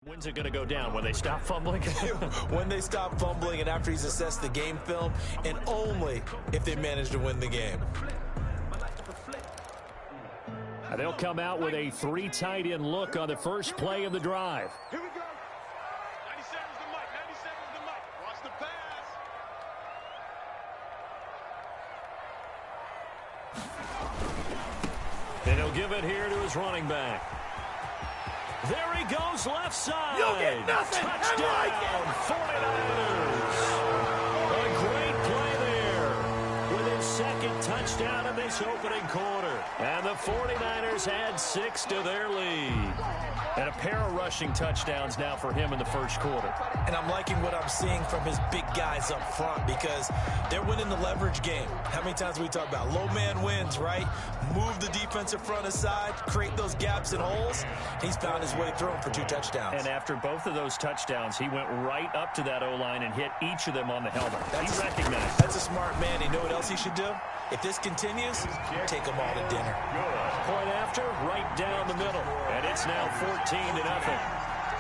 When's it going to go down? When they stop fumbling? When they stop fumbling and after he's assessed the game film, and only if they manage to win the game. They'll come out with a 3 tight end look on the first play of the drive. Here we go. 97's the mic. 97's the mic. Watch the pass. And he'll give it here to his running back. There he goes, left side. You'll get nothing. Touchdown, 49ers. A great play there with his second touchdown in this opening quarter. And the 49ers add 6 to their lead. And a pair of rushing touchdowns now for him in the first quarter. And I'm liking what I'm seeing from his big guys up front because they're winning the leverage game. How many times we talk about low man wins, right? Move the defensive front aside, create those gaps and holes. He's found his way through them for 2 touchdowns. And after both of those touchdowns, he went right up to that O-line and hit each of them on the helmet. He recognized. That's a smart man. You know what else he should do? If this continues, take them all to dinner. Point after, right down the middle. And it's now 14-0.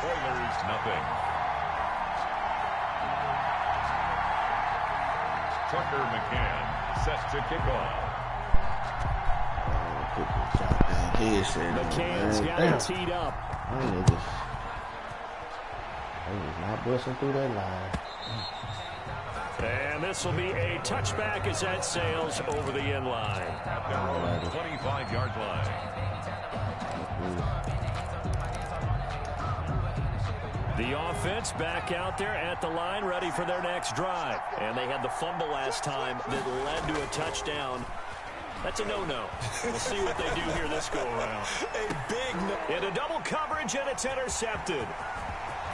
Oilers, nothing. Tucker McCann set to kick off. McCann's got it teed up. They was not busting through that line. And this will be a touchback as that sails over the end line. At their own 25-yard line. The offense back out there at the line, ready for their next drive. And they had the fumble last time that led to a touchdown. That's a no-no. We'll see what they do here this go-around. A big no. Into double coverage, and it's intercepted.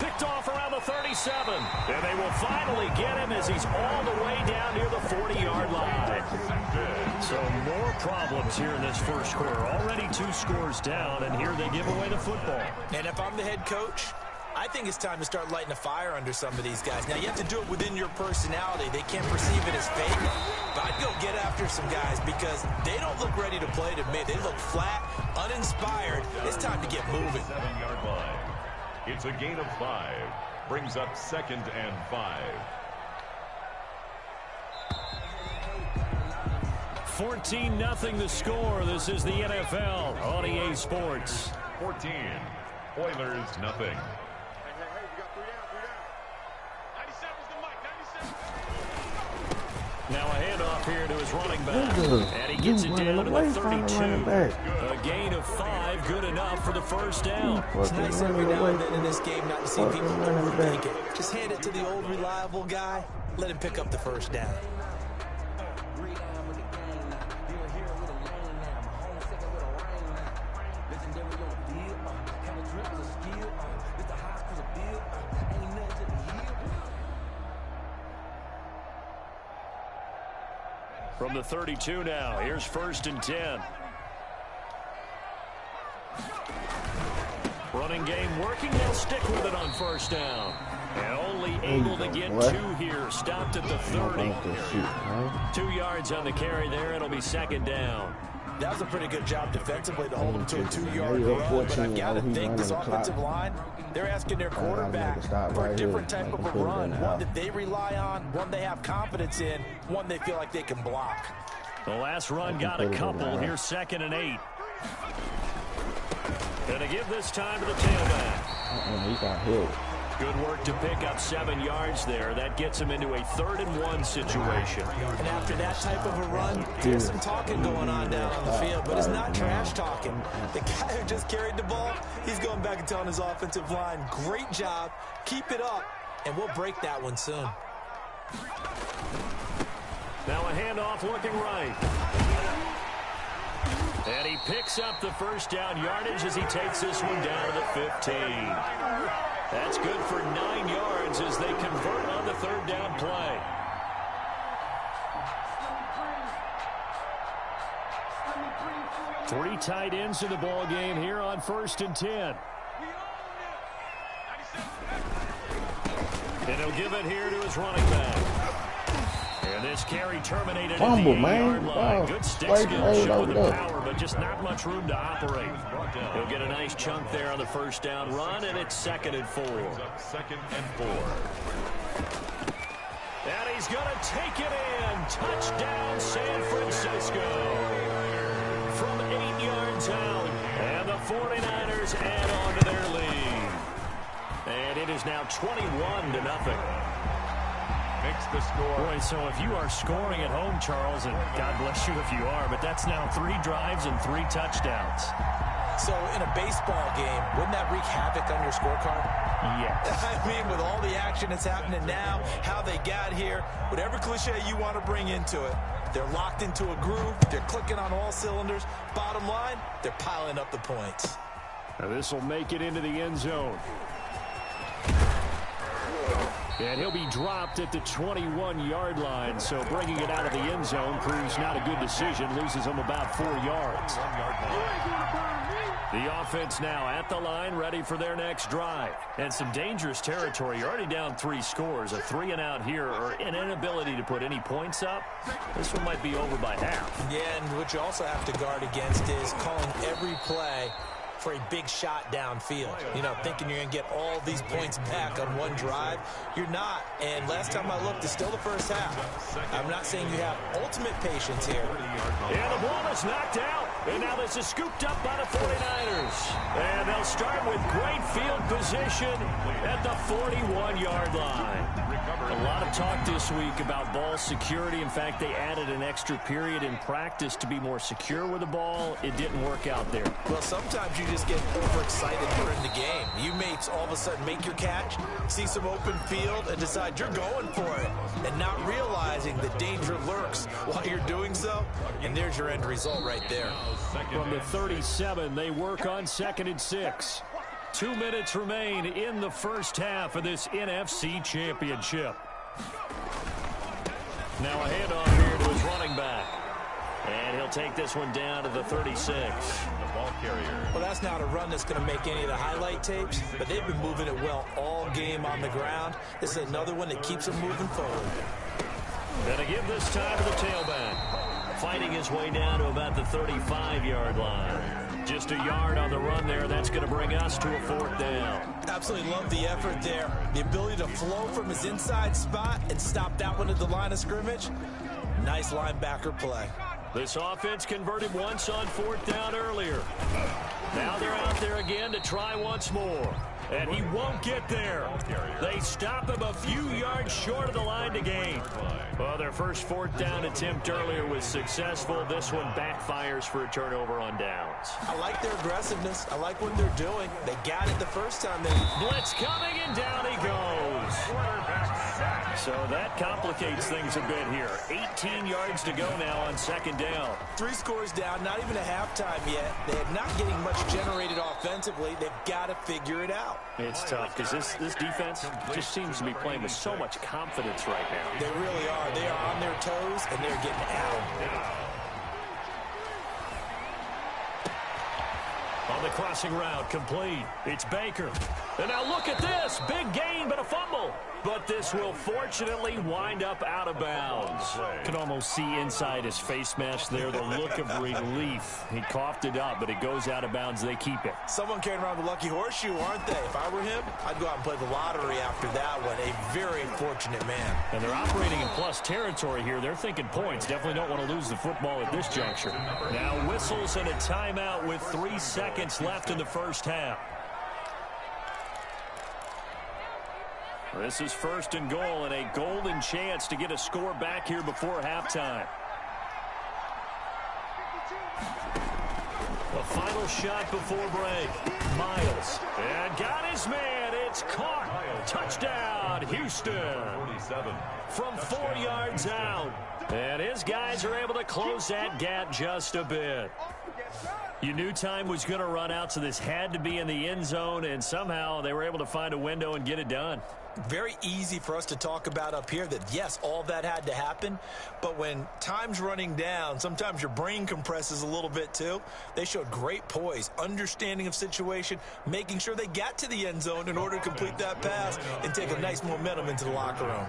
Picked off around the 37. And they will finally get him as he's all the way down near the 40-yard line. So more problems here in this first quarter. Already 2 scores down, and here they give away the football. And if I'm the head coach, I think it's time to start lighting a fire under some of these guys. Now, you have to do it within your personality. They can't perceive it as fake. But I'd go get after some guys because they don't look ready to play to me. They look flat, uninspired. It's time to get moving. 7-yard line. It's a gain of 5. Brings up 2nd and 5. 14-0 the score. This is the NFL on EA Sports. 14. Oilers, nothing. Now a handoff here to his running back. And he gets it down to the 32. A gain of 5, good enough for the first down. It's nice every now and then in this game not to see people overthink it. Just hand it to the old reliable guy. Let him pick up the first down. From the 32 now, here's 1st and 10. Running game working, they'll stick with it on 1st down. And only able to get 2 here, stopped at the 30. 2 yards on the carry there, it'll be 2nd down. That was a pretty good job defensively to hold him to a 2-yard run, but I've got to think this offensive line, they're asking their quarterback for a different type of a run, one that they rely on, one they have confidence in, one they feel like they can block. The last run got a couple. Here's 2nd and 8. Gonna give this time to the tailback. He got hit. Good work to pick up 7 yards there. That gets him into a 3rd and 1 situation. And after that type of a run, there's some talking going on down on the field, but it's not trash talking. The guy who just carried the ball, he's going back and telling his offensive line, great job, keep it up, and we'll break that one soon. Now a handoff looking right. And he picks up the first down yardage as he takes this one down to the 15. That's good for 9 yards as they convert on the 3rd down play. Three tight ends in the ball game here on 1st and 10. And he'll give it here to his running back. And this carry terminated Fumble, at the 8-yard line. Wow. Good stick Straight skills laid showing over the there. power, but just not much room to operate. He'll get a nice chunk there on the first down run, and it's 2nd and 4. 2nd and 4. And he's going to take it in. Touchdown, San Francisco. From 8 yards out. And the 49ers add on to their lead. And it is now 21-0. Makes the score. Boy, so if you are scoring at home, Charles, and God bless you if you are, but that's now 3 drives and 3 touchdowns. So in a baseball game, wouldn't that wreak havoc on your scorecard? Yes. I mean, with all the action that's happening now, how they got here, whatever cliche you want to bring into it, they're locked into a groove, they're clicking on all cylinders. Bottom line, they're piling up the points. Now this will make it into the end zone. And he'll be dropped at the 21-yard line, so bringing it out of the end zone proves not a good decision, loses him about 4 yards. The offense now at the line, ready for their next drive. And some dangerous territory. You're already down 3 scores. A 3-and-out here, or an inability to put any points up. This one might be over by half. Yeah, and what you also have to guard against is calling every play for a big shot downfield. You know, thinking you're going to get all these points back on one drive. You're not. And last time I looked, it's still the first half. I'm not saying you have ultimate patience here. And the ball is knocked out. And now this is scooped up by the 49ers. And they'll start with great field position at the 41-yard line. A lot of talk this week about ball security. In fact, they added an extra period in practice to be more secure with the ball. It didn't work out there. Well, sometimes you just get overexcited during the game. You may all of a sudden make your catch, see some open field, and decide you're going for it, and not realizing the danger lurks while you're doing so. And there's your end result right there. From the 37, they work on 2nd and 6. 2 minutes remain in the first half of this NFC Championship. Now a handoff here to his running back. And he'll take this one down to the 36. The ball carrier. Well, that's not a run that's going to make any of the highlight tapes, but they've been moving it well all game on the ground. This is another one that keeps them moving forward. And to give this time to the tailback. Fighting his way down to about the 35-yard line. Just a yard on the run there. That's going to bring us to a 4th down. Absolutely love the effort there. The ability to flow from his inside spot and stop that one at the line of scrimmage. Nice linebacker play. This offense converted once on 4th down earlier. Now they're out there again to try once more. And he won't get there. They stop him a few yards short of the line to gain. Well, their first 4th down attempt earlier was successful. This one backfires for a turnover on downs. I like their aggressiveness. I like what they're doing. They got it the first time. Blitz coming, and down he goes. So that complicates things a bit here. 18 yards to go now on 2nd down. 3 scores down, not even a halftime yet. They're not getting much generated offensively. They've got to figure it out. It's tough because this defense just seems to be playing with so much confidence right now. They really are. They are on their toes, and they're getting out. On the crossing route, complete. It's Baker. And now look at this. Big gain, but a fumble. But this will fortunately wind up out of bounds. Can almost see inside his face mask there the look of relief. He coughed it up, but it goes out of bounds. They keep it. Someone carrying around the lucky horseshoe, aren't they? If I were him, I'd go out and play the lottery after that one. A very fortunate man. And they're operating in plus territory here. They're thinking points. Definitely don't want to lose the football at this juncture. Now whistles and a timeout with 3 seconds left in the first half. This is 1st and goal, and a golden chance to get a score back here before halftime. The final shot before break. Miles. And got his man. It's caught. Touchdown, Houston. 47. From 4 yards out. And his guys are able to close that gap just a bit. You knew time was going to run out, so this had to be in the end zone, and somehow they were able to find a window and get it done. Very easy for us to talk about up here that, yes, all that had to happen. But when time's running down, sometimes your brain compresses a little bit too. They showed great poise, understanding of situation, making sure they got to the end zone in order to complete that pass and take a nice momentum into the locker room.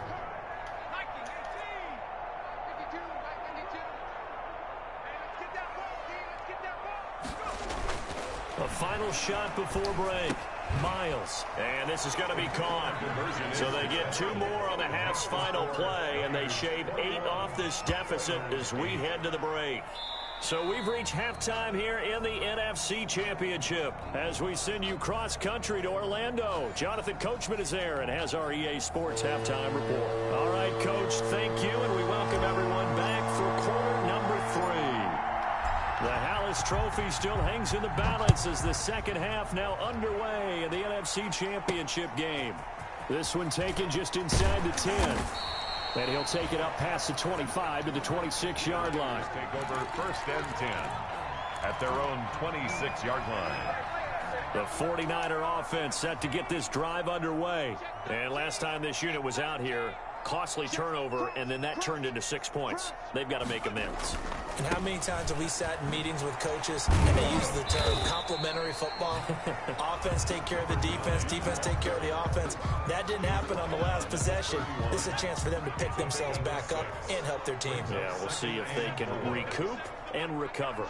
A final shot before break. Miles. And this is going to be caught. So they get 2 more on the half's final play, and they shave 8 off this deficit as we head to the break. So we've reached halftime here in the NFC Championship as we send you cross-country to Orlando. Jonathan Coachman is there and has our EA Sports halftime report. All right, Coach, thank you, and we welcome everyone back for quarter number 3. The Hallis Trophy still hangs in the balance as the second half now underway in the NFC Championship game. This one taken just inside the 10. And he'll take it up past the 25 to the 26-yard line. Take over 1st and 10 at their own 26-yard line. The 49er offense set to get this drive underway. And last time this unit was out here, costly turnover, and then that turned into 6 points. They've got to make amends. And how many times have we sat in meetings with coaches and they use the term complementary football? Offense take care of the defense, defense take care of the offense. That didn't happen on the last possession. This is a chance for them to pick themselves back up and help their team. Yeah, we'll see if they can recoup and recover.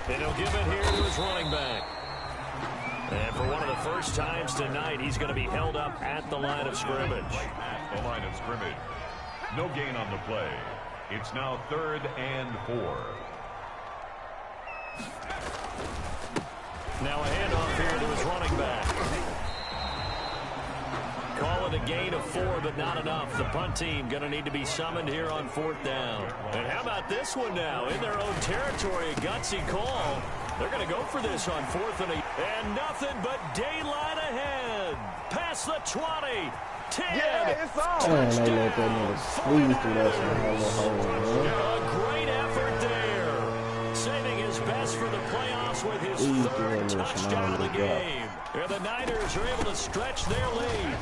And he'll give it here to his running back. And for one of the first times tonight, he's going to be held up at the line of scrimmage. At the line of scrimmage. No gain on the play. It's now 3rd and 4. Now a handoff here to his running back. Call it a gain of 4, but not enough. The punt team going to need to be summoned here on 4th down. And how about this one now? In their own territory, a gutsy call. They're going to go for this on 4th and 8. And nothing but daylight ahead. Past the 20. 10. Yeah, it's on. A great effort there. Saving his best for the playoffs with his 3rd touchdown of the game. And the Niners are able to stretch their lead.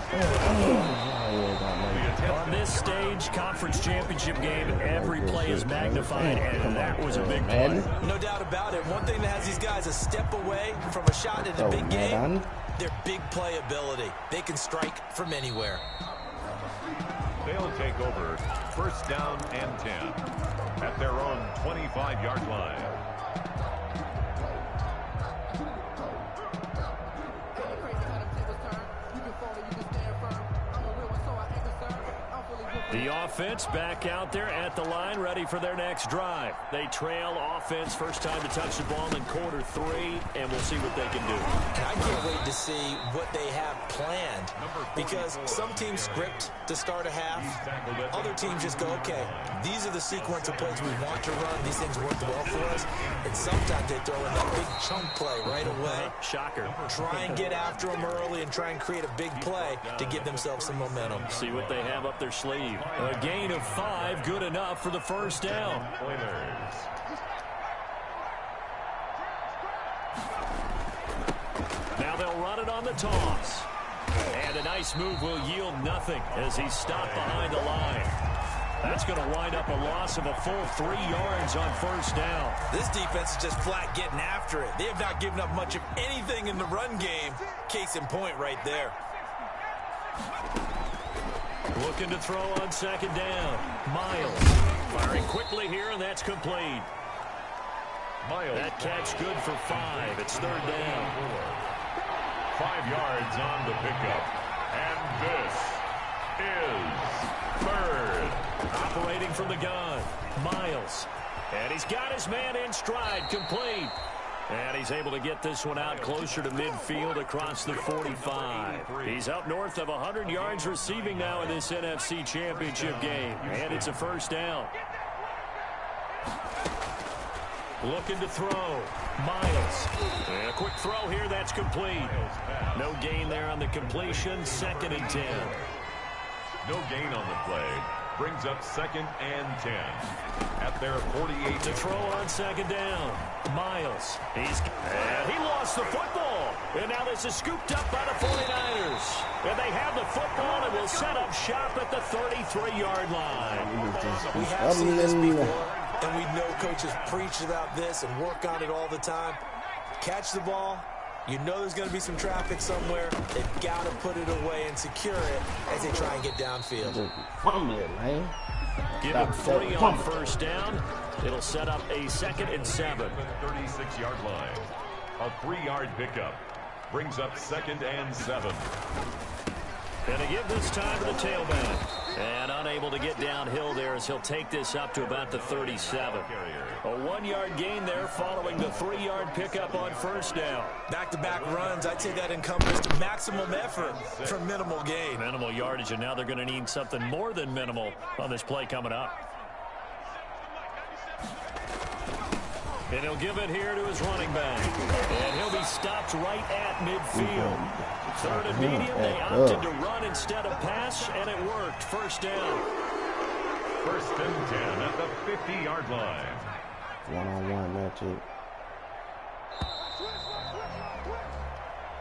On this stage, conference championship game, every play is magnified, and that was a big play. No doubt about it. One thing that has these guys a step away from a shot in a big game, their big play ability. They can strike from anywhere. They'll take over 1st down and 10 at their own 25-yard line. The offense back out there at the line, ready for their next drive. They trail offense, first time to touch the ball in quarter 3, and we'll see what they can do. And I can't wait to see what they have planned, because some teams script to start a half. Other teams just go, okay, these are the sequence of plays we want to run. These things work well for us. And sometimes they throw in that big chunk play right away. Shocker. Try and get after them early and try and create a big play to give themselves some momentum. See what they have up their sleeve. A gain of 5, good enough for the 1st down. Now they'll run it on the toss. And a nice move will yield nothing as he's stopped behind the line. That's going to wind up a loss of a full 3 yards on 1st down. This defense is just flat getting after it. They have not given up much of anything in the run game. Case in point right there. Looking to throw on 2nd down. Miles firing quickly here, and that's complete. Miles. That catch good for 5. It's 3rd down. 5 yards on the pickup. And this is 3rd. Operating from the gun. Miles. And he's got his man in stride, complete. And he's able to get this one out closer to midfield across the 45. He's up north of 100 yards receiving now in this NFC Championship game. And it's a 1st down. Looking to throw. Miles. And a quick throw here. That's complete. No gain there on the completion. 2nd and 10. No gain on the play. Brings up 2nd and 10 at their 48. To throw on 2nd down. Miles. And he lost the football. And now this is scooped up by the 49ers. And they have the football and will set up shop at the 33-yard line. We have seen this before, and we know coaches preach about this and work on it all the time. Catch the ball, You know there's going to be some traffic somewhere. They've got to put it away and secure it as they try and get downfield. Fumble it, man. Give him 3 on first down. It'll set up a 2nd and 7. 36-yard line. A 3-yard pickup. Brings up 2nd and 7. And to give this time to the tailback. And unable to get downhill there as he'll take this up to about the 37. A 1-yard gain there following the 3-yard pickup on first down. Back-to-back runs, I'd say that encompassed maximum effort for minimal gain. Minimal yardage, and now they're going to need something more than minimal on this play coming up. And he'll give it here to his running back. And he'll be stopped right at midfield. 3rd and medium, they opted to run instead of pass, and it worked. First down. 1st and 10 at the 50-yard line. One-on-one matchup.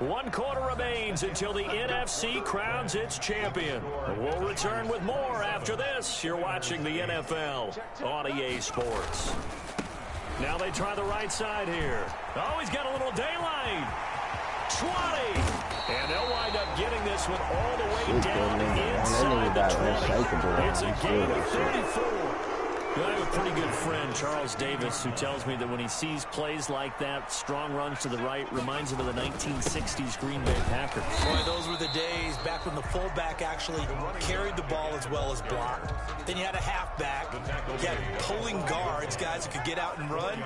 1 quarter remains until the NFC crowns its champion. And we'll return with more after this. You're watching the NFL on EA Sports. Now they try the right side here. Oh, he's got a little daylight. 20. And they'll wind up getting this one all the way down inside the 20. It's a gain of 34. I have a pretty good friend, Charles Davis, who tells me that when he sees plays like that, strong runs to the right, reminds him of the 1960s Green Bay Packers. Boy, those were the days back when the fullback actually carried the ball as well as blocked. Then you had a halfback. You had pulling guards, guys who could get out and run.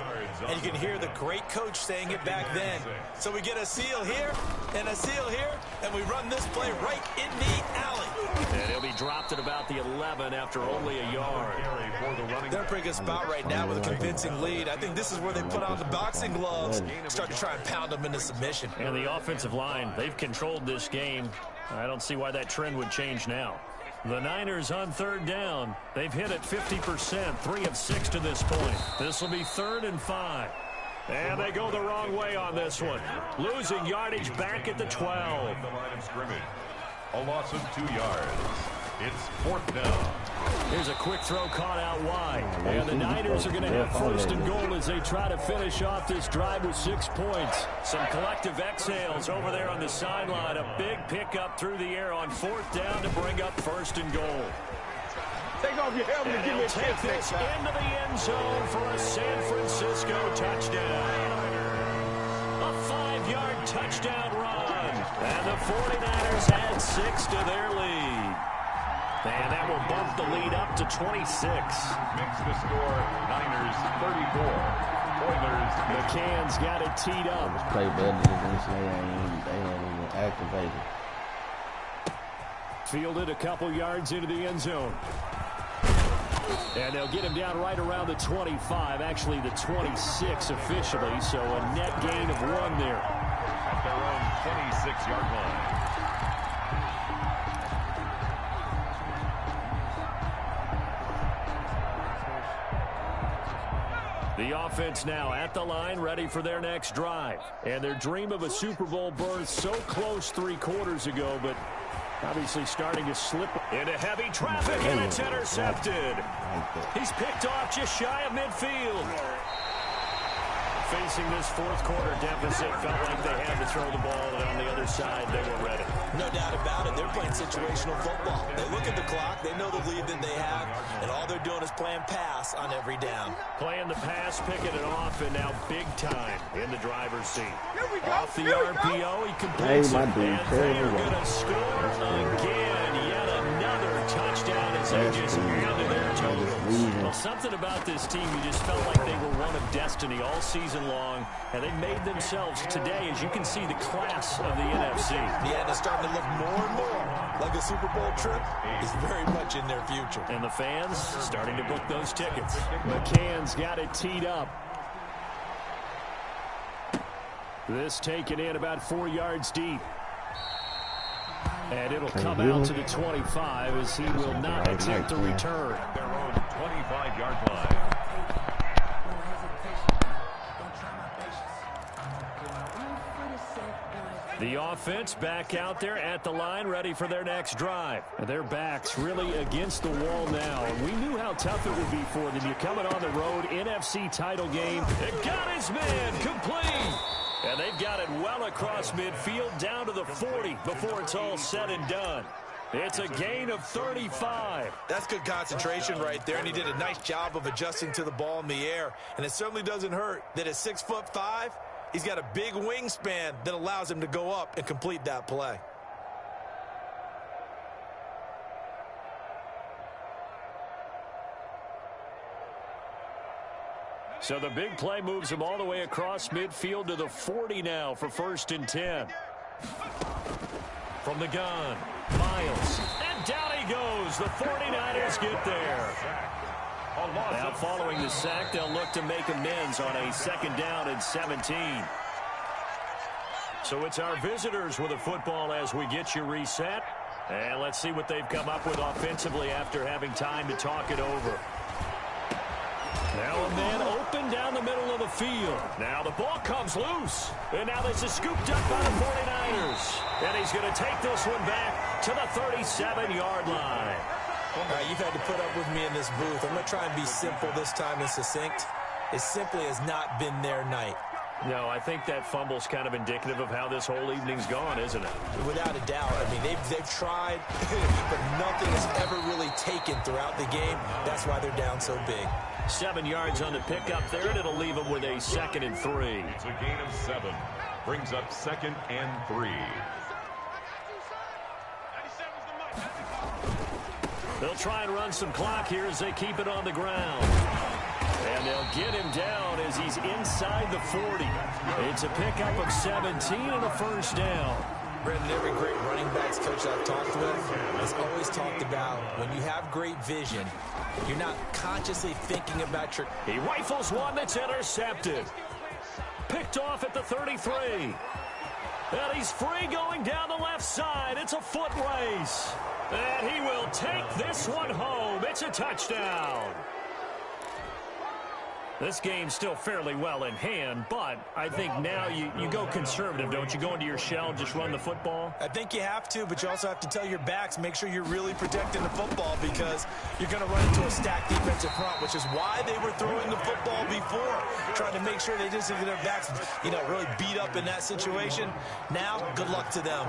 And you can hear the great coach saying it back then. So we get a seal here and a seal here, and we run this play right in the alley. And he'll be dropped at about the 11 after only a yard. They're in a pretty good spot right now with a convincing lead. I think this is where they put on the boxing gloves, start to try and pound them into submission. And the offensive line, they've controlled this game. I don't see why that trend would change now. The Niners on 3rd down. They've hit it 50%, 3 of 6 to this point. This will be 3rd and 5. And they go the wrong way on this one. Losing yardage back at the 12. The line of scrimmage. A loss of 2 yards. It's 4th down. Here's a quick throw caught out wide. And the Niners are going to have 1st and goal as they try to finish off this drive with 6 points. Some collective exhales over there on the sideline. A big pickup through the air on 4th down to bring up 1st and goal. Take off your helmet and give me a take this into the end zone for a San Francisco touchdown. A 5-yard touchdown run. And the 49ers add 6 to their lead. And that will bump the lead up to 26. Makes the score Niners 34. Oilers. McCann's got it teed up. Just play better than this. They ain't even activated. Fielded a couple yards into the end zone. And they'll get him down right around the 25, actually the 26 officially, so a net gain of 1 there. At their own 26-yard line. The offense now at the line, ready for their next drive. And their dream of a Super Bowl berth so close 3 quarters ago, but obviously starting to slip into heavy traffic, and it's intercepted. He's picked off just shy of midfield. Facing this 4th quarter deficit, felt like they had to throw the ball, and on the other side, they were ready. No doubt about it. They're playing situational football. They look at the clock. They know the lead that they have, and all they're doing is playing pass on every down. Playing the pass, picking it off, and now big time in the driver's seat. Off the RPO, he completes it, and they're going to score again. Yet another touchdown as they just handed their total. Well, something about this team, you just felt like they were one of destiny all season long, and they made themselves today, as you can see, the class of the NFC. Yeah, and it's starting to look more and more like a Super Bowl trip is very much in their future. And the fans starting to book those tickets. McCann's got it teed up. This taken in about 4 yards deep. And it'll come out to the 25 as he will not attempt to return. Their own 25-yard line. The offense back out there at the line, ready for their next drive. And their backs really against the wall now. And we knew how tough it would be for them. You're coming on the road, NFC title game. It got his man complete. And they've got it well across midfield down to the 40 before it's all said and done. It's a gain of 35. That's good concentration right there, and he did a nice job of adjusting to the ball in the air. And it certainly doesn't hurt that at 6'5", he's got a big wingspan that allows him to go up and complete that play. So the big play moves him all the way across midfield to the 40 now for 1st and 10. From the gun, Miles. And down he goes. The 49ers get there. Now following the sack, they'll look to make amends on a 2nd down and 17. So it's our visitors with the football as we get you reset. And let's see what they've come up with offensively after having time to talk it over. Now a man open down the middle of the field. Now the ball comes loose. And now this is scooped up by the 49ers. And he's going to take this one back to the 37-yard line. You've had to put up with me in this booth. I'm going to try and be simple this time and succinct. It simply has not been their night. No, I think that fumble's kind of indicative of how this whole evening's gone, isn't it? Without a doubt. I mean, they've tried, but nothing has ever really taken throughout the game. That's why they're down so big. 7 yards on the pickup there, and it'll leave them with a 2nd and 3. It's a gain of 7. Brings up 2nd and 3. They'll try and run some clock here as they keep it on the ground. And they'll get him down as he's inside the 40. It's a pickup of 17 and a 1st down. Brandon, every great running backs coach I've talked with has always talked about when you have great vision, you're not consciously thinking about your... He rifles one that's intercepted. Picked off at the 33. And he's free going down the left side. It's a foot race. And he will take this one home. It's a touchdown. This game's still fairly well in hand, but I think now you go conservative, don't you? Go into your shell, just run the football? I think you have to, but you also have to tell your backs, make sure you're really protecting the football because you're going to run into a stacked defensive front, which is why they were throwing the football before, trying to make sure they just get their backs, really beat up in that situation. Now, good luck to them.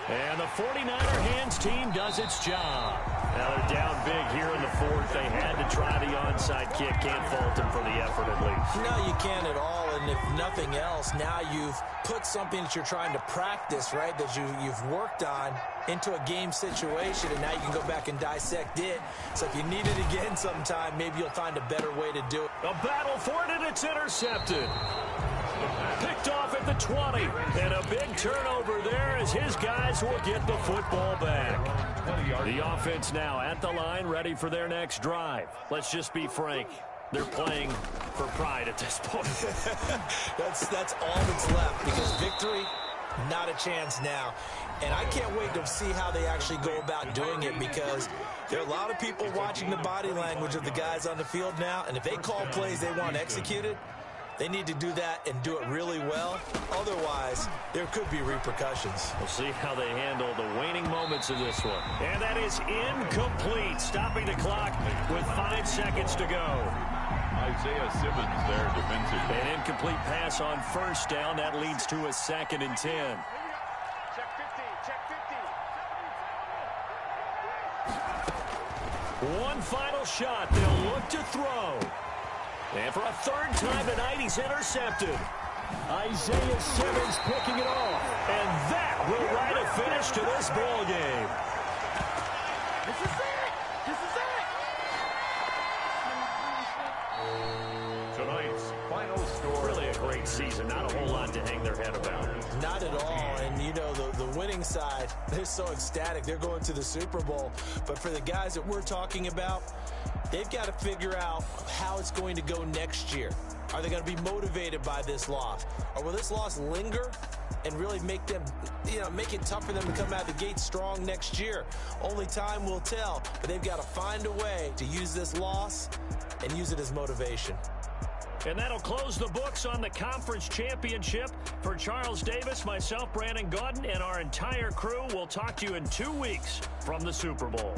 And the 49er hands team does its job. Now they're down big here in the 4th. They had to try the onside kick. Can't fault them for the effort at least. No, you can't at all. And if nothing else, now you've put something that you're trying to practice, right, that you've worked on into a game situation, and now you can go back and dissect it. So if you need it again sometime, maybe you'll find a better way to do it. A battle for it, and it's intercepted. Picked off at the 20. And a big turnover there as his guys will get the football back. The offense now at the line, ready for their next drive. Let's just be frank. They're playing for pride at this point. That's all that's left because victory, not a chance now. And I can't wait to see how they actually go about doing it because there are a lot of people watching the body language of the guys on the field now. And if they call plays they want executed, they need to do that and do it really well. Otherwise, there could be repercussions. We'll see how they handle the waning moments of this one. And that is incomplete, stopping the clock with 5 seconds to go. Isaiah Simmons there defensively. An incomplete pass on 1st down. That leads to a 2nd and 10. Check 50, check 50. One final shot. They'll look to throw. And for a 3rd time tonight, he's intercepted. Isaiah Simmons picking it off. And that will write a finish to this ball game. This is it! This is it! Tonight's final score. Really a great season. Not a whole lot to hang their head about. Not at all. And, the winning side, they're so ecstatic. They're going to the Super Bowl. But for the guys that we're talking about, they've got to figure out how it's going to go next year. Are they going to be motivated by this loss? Or will this loss linger and really make them, make it tough for them to come out of the gate strong next year? Only time will tell. But they've got to find a way to use this loss and use it as motivation. And that'll close the books on the conference championship. For Charles Davis, myself, Brandon Gaudin, and our entire crew, we'll talk to you in 2 weeks from the Super Bowl.